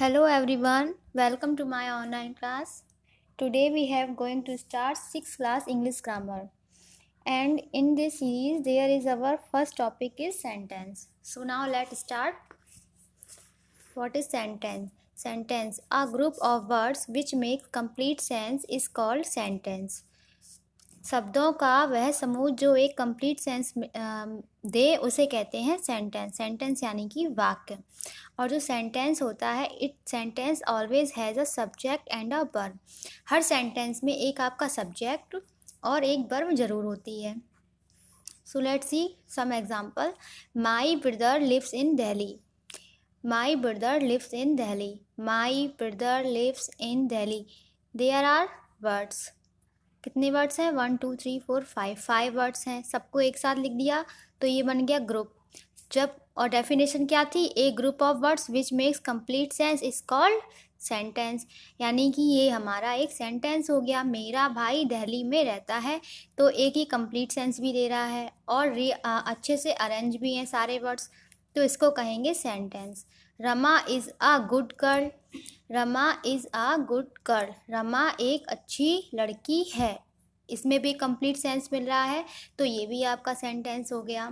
Hello everyone, welcome to my online class. Today we have going to start 6th class English grammar. And in this series there is our first topic is sentence. So now let's start. What is sentence? Sentence, a group of words which makes complete sense is called sentence. शब्दों का वह समूह जो एक complete sense they उसे कहते हैं sentence. Sentence यानी कि वाक्य. और जो सेंटेंस होता है it sentence always has a subject and a verb. Her sentence में एक आपका सब्जेक्ट और एक वर्ब जरूर होती है. So let's see some example. My brother lives in Delhi. My brother lives in Delhi. My brother lives in Delhi. There are words. कितने words हैं? 1 2 3 4 5 वर्ड्स हैं. सबको एक साथ लिख दिया तो ये बन गया ग्रुप. जब और डेफिनेशन क्या थी? A group of words which makes complete sense is called sentence. यानी कि ये हमारा एक सेंटेंस हो गया. मेरा भाई दिल्ली में रहता है तो एक ही कंप्लीट सेंस भी दे रहा है और अच्छे से अरेंज भी हैं सारे वर्ड्स, तो इसको कहेंगे sentence. Rama is a good girl. Rama is a good girl. Rama एक अच्छी लड़की है. इसमें भी कंप्लीट सेंस मिल रहा है तो ये भी आपका सेंटेंस हो गया.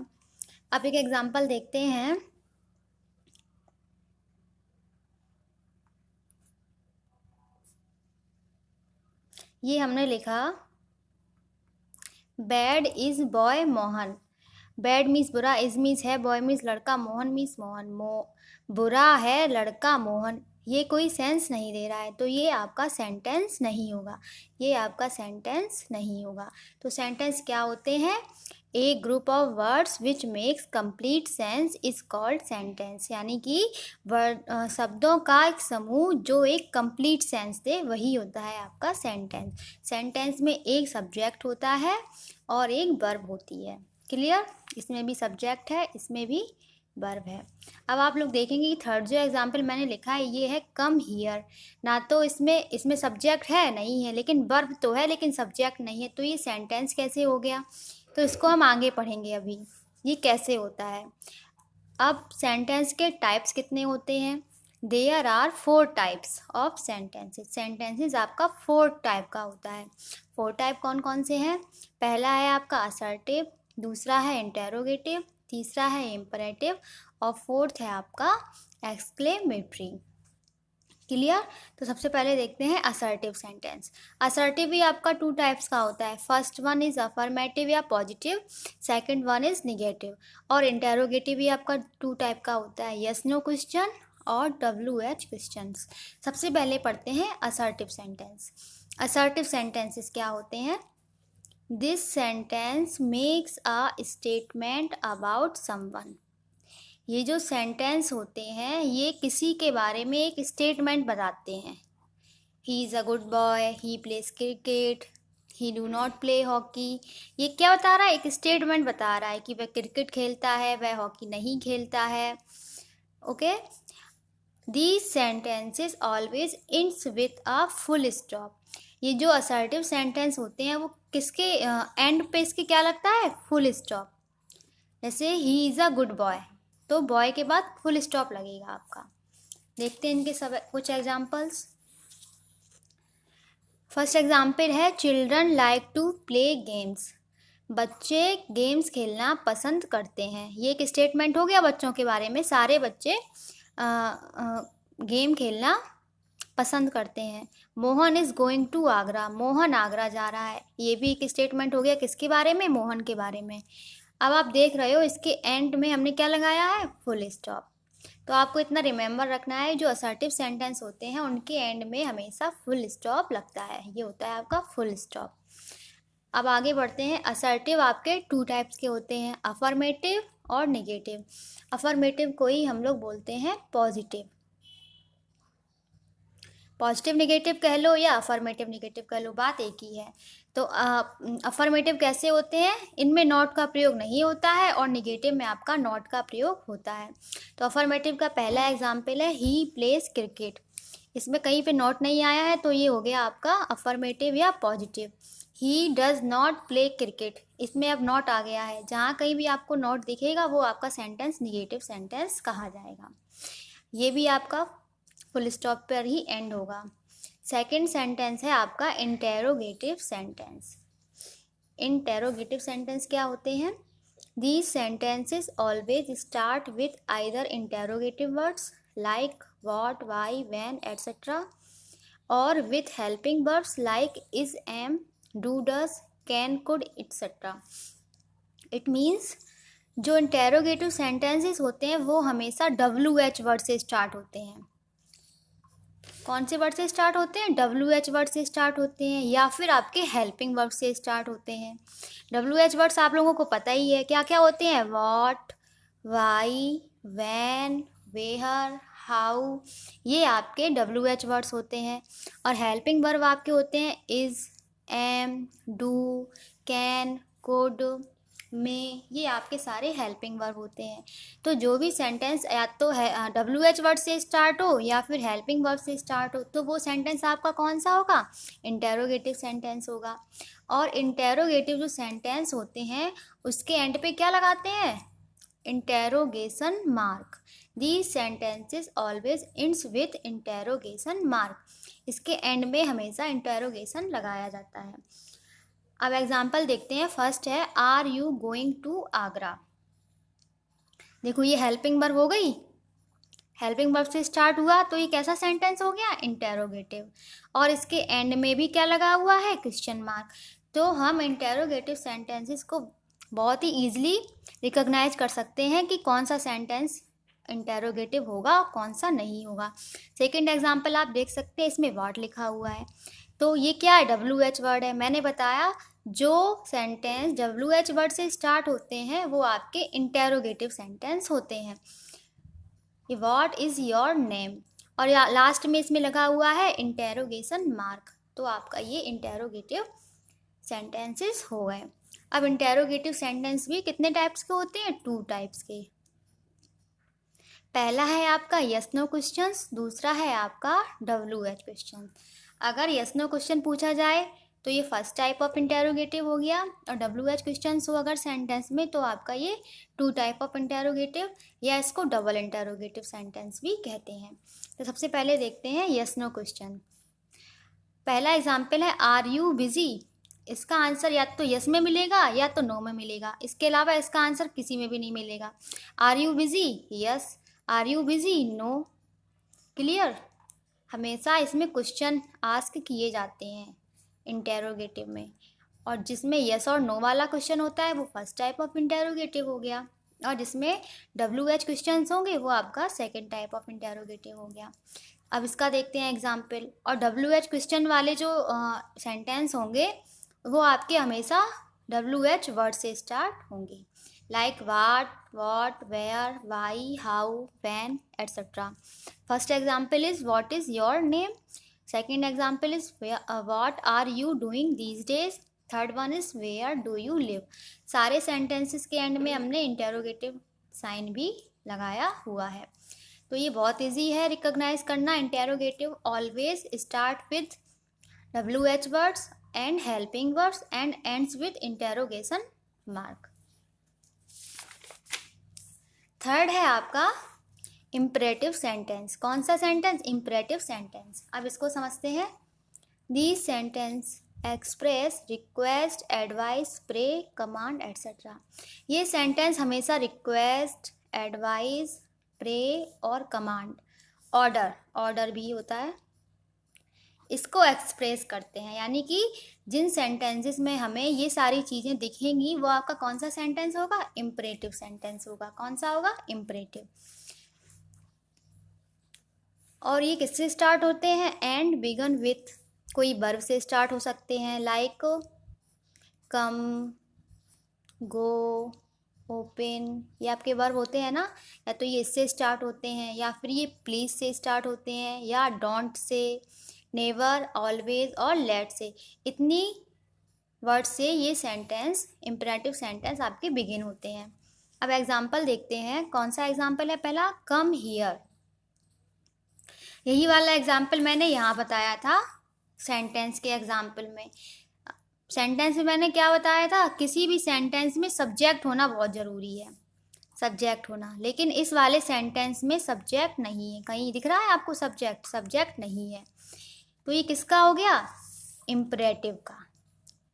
अब एक एग्जांपल देखते हैं. ये हमने लिखा bad is boy Mohan. Bad means बुरा, इज मीन्स है, बॉय मीन्स लड़का, मोहन मीन्स मोहन. बुरा है लड़का मोहन. ये कोई सेंस नहीं दे रहा है तो ये आपका सेंटेंस नहीं होगा. ये आपका सेंटेंस नहीं होगा. तो सेंटेंस क्या होते हैं? A group of words which makes complete sense is called sentence. यानी कि शब्दों का एक समूह जो एक कंप्लीट सेंस दे वही होता है आपका सेंटेंस. सेंटेंस में एक सब्जेक्ट होता है और एक वर्ब होती है. क्लियर? इसमें भी सब्जेक्ट है, इसमें भी वर्ब है. अब आप लोग देखेंगे कि थर्ड जो एग्जाम्पल मैंने लिखा है ये है कम हियर. ना तो इसमें सब्जेक्ट है नहीं है, लेकिन वर्ब तो है लेकिन सब्जेक्ट नहीं है, तो ये सेंटेंस कैसे हो गया? तो इसको हम आगे पढ़ेंगे अभी ये कैसे होता है. अब सेंटेंस के टाइप्स कितने होते हैं? There are 4 types of sentences. Sentences आपका 4 टाइप का होता है. 4 टाइप कौन कौन से हैं? पहला है आपका असर्टिव, दूसरा है इंटेरोगेटिव, तीसरा है इम्परेटिव और फोर्थ है आपका एक्सक्लेमेटरी. क्लियर? तो सबसे पहले देखते हैं असर्टिव सेंटेंस. असर्टिव भी आपका 2 टाइप्स का होता है. फर्स्ट वन इज अफर्मेटिव या positive, second one is negative. और इंटेरोगेटिव भी आपका 2 टाइप का होता है, यस नो क्वेश्चन और WH क्वेश्चंस. सबसे पहले पढ़ते हैं असर्टिव सेंटेंस. असर्टिव सेंटेंसेस क्या होते हैं? This sentence makes a statement about someone. ये जो सेंटेंस होते हैं ये किसी के बारे में एक स्टेटमेंट बताते हैं. ही is a good boy, he plays cricket, he do not play hockey. ये क्या बता रहा है? एक स्टेटमेंट बता रहा है कि वह क्रिकेट खेलता है, वह हॉकी नहीं खेलता है. Okay. These sentences always ends with a full stop. ये जो असर्टिव सेंटेंस होते हैं वो किसके एंड पे इसके क्या लगता है? Full stop. जैसे he is a good boy तो बॉय के बाद फुल स्टॉप लगेगा आपका. देखते हैं इनके सब कुछ एग्जांपल्स. फर्स्ट एग्जांपल है children like to play games. बच्चे गेम्स खेलना पसंद करते हैं. ये एक स्टेटमेंट हो गया बच्चों के बारे में. सारे बच्चे गेम खेलना पसंद करते हैं. Mohan is going to Agra. Mohan Agra जा रहा है. ये भी एक स्टेटमेंट हो गया किसके बारे में? मोहन के बारे में. अब आप देख रहे हो इसके एंड में हमने क्या लगाया है? Full stop. तो आपको इतना रिमेंबर रखना है जो असर्टिव सेंटेंस होते हैं उनके एंड में हमेशा फुल स्टॉप लगता है. ये होता है आपका फुल स्टॉप. अब आगे बढ़ते हैं. असर्टिव आपके 2 टाइप्स के होते हैं, अफर्मेटिव और निगेटिव. अफर्मेटिव को ही हम लोग बोलते हैं पॉजिटिव. पॉजिटिव निगेटिव कह लो या अफर्मेटिव निगेटिव कह लो, बात एक ही है. तो अफर्मेटिव कैसे होते हैं? इनमें नॉट का प्रयोग नहीं होता है और निगेटिव में आपका नॉट का प्रयोग होता है. तो अफर्मेटिव का पहला एग्जाम्पल है ही प्लेज क्रिकेट. इसमें कहीं पे नॉट नहीं आया है तो ये हो गया आपका अफर्मेटिव या positive. He does not play cricket. इसमें अब नॉट आ गया है. जहाँ कहीं भी आपको नॉट दिखेगा वो आपका सेंटेंस निगेटिव सेंटेंस कहा जाएगा. ये भी आपका फुल स्टॉप पर ही एंड होगा। सेकंड सेंटेंस है आपका इंटेरोगेटिव सेंटेंस। इंटेरोगेटिव सेंटेंस क्या होते हैं? These sentences always start with either interrogative words like what, why, when, etc. or with helping verbs like is, am, do, does, can, could, etc. It means जो interrogative sentences होते हैं वो हमेशा WH word से start होते हैं। कौन से वर्ड से स्टार्ट होते हैं? WH वर्ड से स्टार्ट होते हैं या फिर आपके हेल्पिंग वर्ब से स्टार्ट होते हैं। WH वर्ड्स आप लोगों को पता ही है क्या क्या होते हैं? What, why, when, where, how, ये आपके WH वर्ड्स होते हैं। और हेल्पिंग वर्ब आपके होते हैं is, am, do, can, could, में, ये आपके सारे हेल्पिंग वर्ब होते हैं। तो जो भी सेंटेंस या तो है WH वर्ड से स्टार्ट हो या फिर हेल्पिंग वर्ब से स्टार्ट हो तो वो सेंटेंस आपका कौन सा होगा? इंटेरोगेटिव सेंटेंस होगा। और इंटेरोगेटिव जो सेंटेंस होते हैं उसके एंड पे क्या लगाते हैं? Interrogation mark. These sentences always ends with interrogation mark. इसके एंड में हमेशा इंटेरोगेशन लगाया जाता है। अब एग्जाम्पल देखते हैं। फर्स्ट है are you going to Agra. देखो ये हेल्पिंग वर्ब हो गई, हेल्पिंग वर्ब से स्टार्ट हुआ तो ये कैसा सेंटेंस हो गया? इंटेरोगेटिव। और इसके एंड में भी क्या लगा हुआ है? Question mark. तो हम इंटेरोगेटिव सेंटेंसेस को बहुत ही ईजिली रिकॉग्नाइज कर सकते हैं कि कौन सा सेंटेंस इंटेरोगेटिव होगा और कौन सा नहीं होगा। सेकेंड एग्जाम्पल आप देख सकते हैं, इसमें व्हाट लिखा हुआ है तो ये क्या है? WH वर्ड है। मैंने बताया जो सेंटेंस WH वर्ड से स्टार्ट होते हैं वो आपके इंटेरोगेटिव सेंटेंस होते हैं। ये व्हाट इज़ योर नेम और लास्ट में इसमें लगा हुआ है इंटेरोगेशन मार्क, तो आपका ये इंटेरोगेटिव सेंटेंसेस हो गए। अब इंटेरोगेटिव सेंटेंस भी कितने टाइप्स के होते हैं? 2 टाइप्स के। पहला है आपका यस नो क्वेश्चंस, दूसरा है आपका WH क्वेश्चन। अगर यस नो क्वेश्चन पूछा जाए तो ये फर्स्ट टाइप ऑफ इंटेरोगेटिव हो गया और WH क्वेश्चन हो अगर सेंटेंस में तो आपका ये 2 टाइप ऑफ इंटेरोगेटिव या इसको डबल इंटेरोगेटिव सेंटेंस भी कहते हैं। तो सबसे पहले देखते हैं यस नो क्वेश्चन। पहला एग्जाम्पल है आर यू बिजी। इसका आंसर या तो यस में मिलेगा या तो नो में मिलेगा, इसके अलावा इसका आंसर किसी में भी नहीं मिलेगा। Are you busy? Yes. Are you busy? No. Clear? हमेशा इसमें क्वेश्चन आस्क किए जाते हैं इंटेरोगेटिव में, और जिसमें यस और नो वाला क्वेश्चन होता है वो फर्स्ट टाइप ऑफ इंटेरोगेटिव हो गया, और जिसमें WH क्वेश्चन होंगे वो आपका सेकंड टाइप ऑफ इंटेरोगेटिव हो गया। अब इसका देखते हैं एग्जाम्पल। और WH क्वेश्चन वाले जो सेंटेंस होंगे वो आपके हमेशा WH वर्ड से स्टार्ट होंगे, like what, where, why, how, when, etc. First example is what is your name. Second example is what are you doing these days. Third one is where do you live. सारे sentences के end में हमने interrogative sign भी लगाया हुआ है। तो ये बहुत ईजी है रिकॉग्नाइज करना। Interrogative always start with WH words and helping words and ends with interrogation mark. Third है आपका इम्परेटिव सेंटेंस। कौन सा सेंटेंस? Imperative sentence. अब इसको समझते हैं। These sentence express request, advice, pray, command etcetera. ये सेंटेंस हमेशा रिक्वेस्ट, एडवाइस, प्रे और कमांड, ऑर्डर भी होता है, इसको एक्सप्रेस करते हैं। यानी कि जिन सेंटेंसेस में हमें ये सारी चीज़ें दिखेंगी वो आपका कौन सा सेंटेंस होगा? इम्परेटिव सेंटेंस होगा। कौन सा होगा? इम्परेटिव। और ये किससे स्टार्ट होते हैं? And begin with. कोई वर्ब से स्टार्ट हो सकते हैं, लाइक कम, गो, ओपन, ये आपके वर्ब होते हैं ना, या तो ये इससे स्टार्ट होते हैं या फिर ये प्लीज से स्टार्ट होते हैं या डोंट से, नेवर, ऑलवेज और लेट से। इतनी वर्ड से ये सेंटेंस इम्परेटिव सेंटेंस आपके बिगिन होते हैं। अब एग्जाम्पल देखते हैं। कौन सा एग्जाम्पल है? पहला कम हियर। यही वाला एग्जाम्पल मैंने यहाँ बताया था सेंटेंस के एग्जाम्पल में। सेंटेंस में मैंने क्या बताया था? किसी भी सेंटेंस में सब्जेक्ट होना बहुत ज़रूरी है। सब्जेक्ट होना, लेकिन इस वाले सेंटेंस में सब्जेक्ट नहीं है। कहीं दिख रहा है आपको सब्जेक्ट? सब्जेक्ट नहीं है। तो ये किसका हो गया? इम्परेटिव का।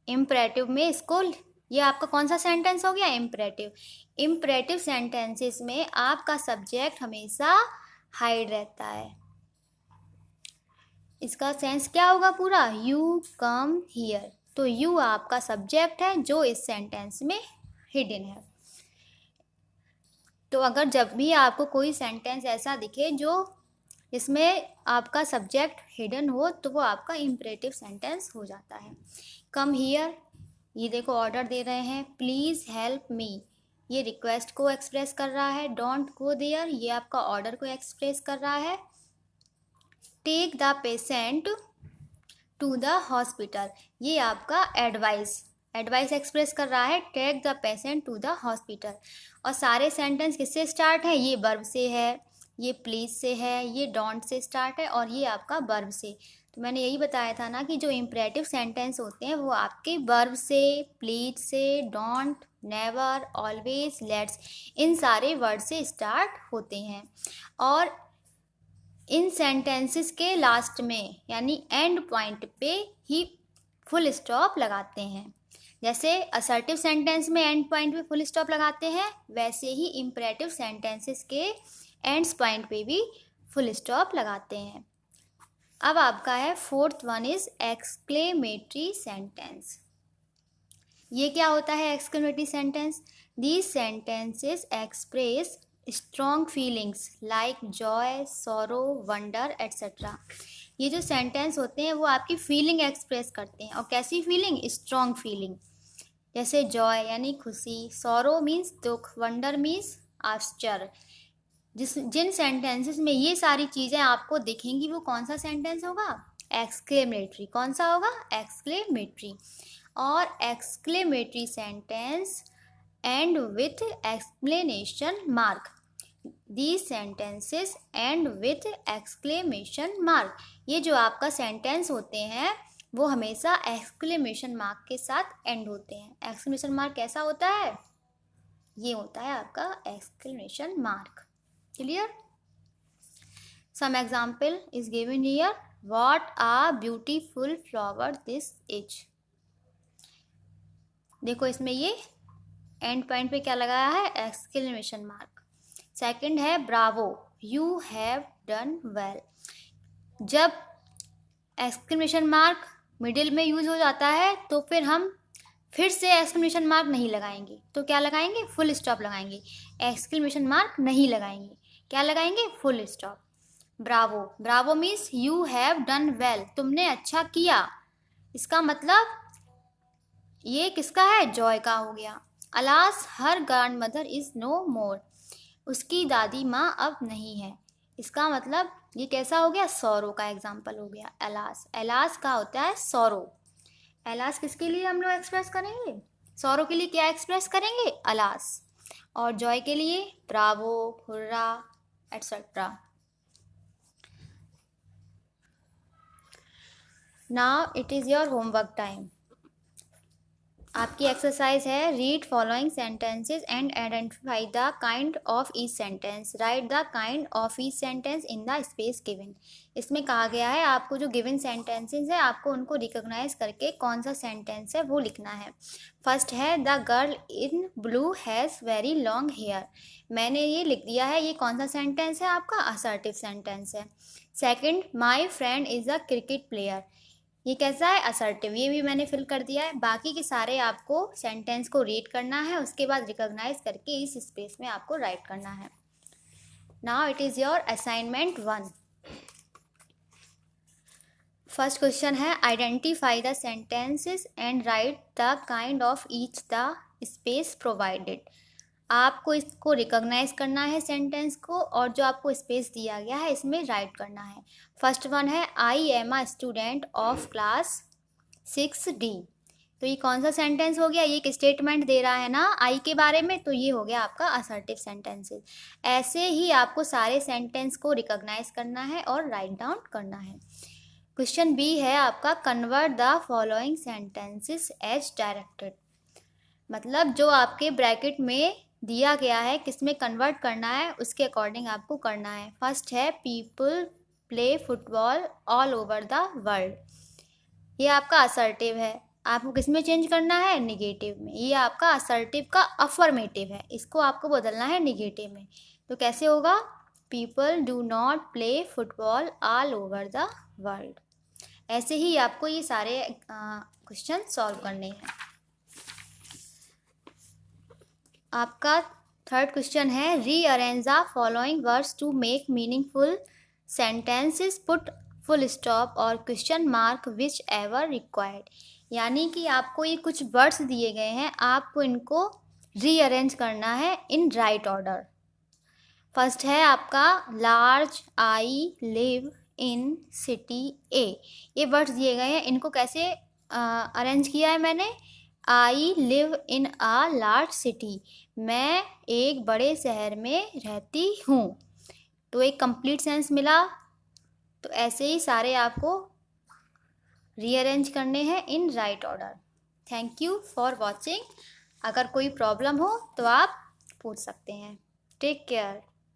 इम्परेटिव में इसको, ये आपका कौन सा सेंटेंस हो गया? इम्परेटिव। इम्परेटिव सेंटेंसेस में आपका सब्जेक्ट हमेशा हाइड रहता है। इसका सेंस क्या होगा पूरा? You come here. तो यू आपका सब्जेक्ट है जो इस सेंटेंस में हिडन है। तो अगर जब भी आपको कोई सेंटेंस ऐसा दिखे जो इसमें आपका सब्जेक्ट हिडन हो, तो वो आपका इम्परेटिव सेंटेंस हो जाता है। कम हियर, ये देखो ऑर्डर दे रहे हैं। प्लीज़ हेल्प मी, ये रिक्वेस्ट को एक्सप्रेस कर रहा है। डोंट गो देयर, ये आपका ऑर्डर को एक्सप्रेस कर रहा है। Take the patient to the hospital, ये आपका एडवाइस एक्सप्रेस कर रहा है। Take the patient to the hospital. और सारे सेंटेंस किससे स्टार्ट है? ये वर्ब से है, ये प्लीज से है, ये डोंट से स्टार्ट है, और ये आपका वर्ब से। तो मैंने यही बताया था ना कि जो इम्परेटिव सेंटेंस होते हैं वो आपके वर्ब से, प्लीज से, डोंट, नेवर, ऑलवेज, लेट्स, इन सारे वर्ड से स्टार्ट होते हैं। और इन सेंटेंसेस के लास्ट में यानी एंड पॉइंट पे ही फुल स्टॉप लगाते हैं। जैसे असर्टिव सेंटेंस में एंड पॉइंट पे फुल स्टॉप लगाते हैं, वैसे ही इम्परेटिव सेंटेंसेस के एंड्स पॉइंट पे भी फुल स्टॉप लगाते हैं। अब आपका है fourth one is exclamatory sentence. ये क्या होता है exclamatory sentence? These sentences express strong feelings like Joy, sorrow, wonder etcetera. ये जो सेंटेंस होते हैं वो आपकी फीलिंग एक्सप्रेस करते हैं। और कैसी फीलिंग? Strong feeling. जैसे जॉय यानी खुशी, सॉरो मीन्स दुख, वंडर मीन्स आश्चर्य। जिन सेंटेंसेस में ये सारी चीज़ें आपको दिखेंगी वो कौन सा सेंटेंस होगा? एक्सक्लेमेटरी। कौन सा होगा? एक्सक्लेमेटरी। और exclamatory sentence and with explanation mark. These sentences end with exclamation mark। ये जो आपका सेंटेंस होते हैं वो हमेशा एक्सक्लेमेशन मार्क के साथ एंड होते हैं। एक्सक्लेमेशन मार्क कैसा होता है? ये होता है आपका exclamation mark. Clear? Some example is given here. What a beautiful flower this is। देखो इसमें ये एंड पॉइंट पे क्या लगाया है? Exclamation mark. सेकंड है Bravo, you have done well. जब एक्सक्लेमेशन मार्क मिडिल में यूज हो जाता है तो फिर हम फिर से एक्सक्लेमेशन मार्क नहीं लगाएंगे। तो क्या लगाएंगे? फुल स्टॉप लगाएंगे। एक्सक्लेमेशन मार्क नहीं लगाएंगे। क्या लगाएंगे? Full stop. Bravo, Bravo means you have done well, तुमने अच्छा किया। इसका मतलब ये किसका है? जॉय का हो गया। Alas her grandmother is no more, उसकी दादी माँ अब नहीं है। इसका मतलब ये कैसा हो गया? सॉरो का एग्जाम्पल हो गया। एलास, एलास का होता है सॉरो। एलास किसके लिए हम लोग एक्सप्रेस करेंगे? सॉरो के लिए क्या एक्सप्रेस करेंगे? अलास। और जॉय के लिए Bravo, hurrah etcetera. Now it is your homework time. आपकी एक्सरसाइज है read following sentences and identify the kind of each sentence. Right the kind of each sentence in the space given. इसमें कहा गया है आपको जो गिवन सेंटेंसेस है आपको उनको रिकॉग्नाइज करके कौन सा सेंटेंस है वो लिखना है। फर्स्ट है the girl in blue has very long hair. मैंने ये लिख दिया है। ये कौन सा सेंटेंस है? आपका असर्टिव सेंटेंस है। Second, my friend is a cricket player. ये कैसा है? असर्टिव। ये भी मैंने फिल कर दिया है। बाकी के सारे आपको सेंटेंस को रीड करना है, उसके बाद रिकॉग्नाइज करके इस स्पेस में आपको राइट करना है। Now it is your assignment 1। First question है identify the sentences and write the kind of each the space provided. आपको इसको रिकॉग्नाइज करना है सेंटेंस को, और जो आपको स्पेस दिया गया है इसमें राइट करना है। फर्स्ट वन है I am a student of class 6D। तो ये कौन सा सेंटेंस हो गया? ये एक स्टेटमेंट दे रहा है ना आई के बारे में, तो ये हो गया आपका असर्टिव सेंटेंसेस। ऐसे ही आपको सारे सेंटेंस को रिकॉग्नाइज करना है और राइट डाउन करना है। क्वेश्चन बी है आपका convert the following sentences as directed. मतलब जो आपके ब्रैकेट में दिया गया है, किस में कन्वर्ट करना है उसके अकॉर्डिंग आपको करना है। फर्स्ट है people play football all over the world, ये आपका असर्टिव है, आपको किस में चेंज करना है, निगेटिव में। ये आपका असर्टिव का अफर्मेटिव है, इसको आपको बदलना है निगेटिव में। तो कैसे होगा, people do not play football all over the world. ऐसे ही आपको ये सारे क्वेश्चन सॉल्व करने हैं। आपका थर्ड क्वेश्चन है, rearrange the following words to make meaningful sentences, put full stop और question mark whichever required. यानी कि आपको ये कुछ वर्ड्स दिए गए हैं, आपको इनको रीअरेंज करना है इन राइट ऑर्डर। फर्स्ट है आपका large, I live in city A. ये वर्ड्स दिए गए हैं, इनको कैसे अरेंज किया है मैंने, आई live in a large city, मैं एक बड़े शहर में रहती हूँ। तो एक कंप्लीट सेंस मिला। तो ऐसे ही सारे आपको रीअरेंज करने हैं in right order. Thank you for watching. अगर कोई प्रॉब्लम हो तो आप पूछ सकते हैं। Take care.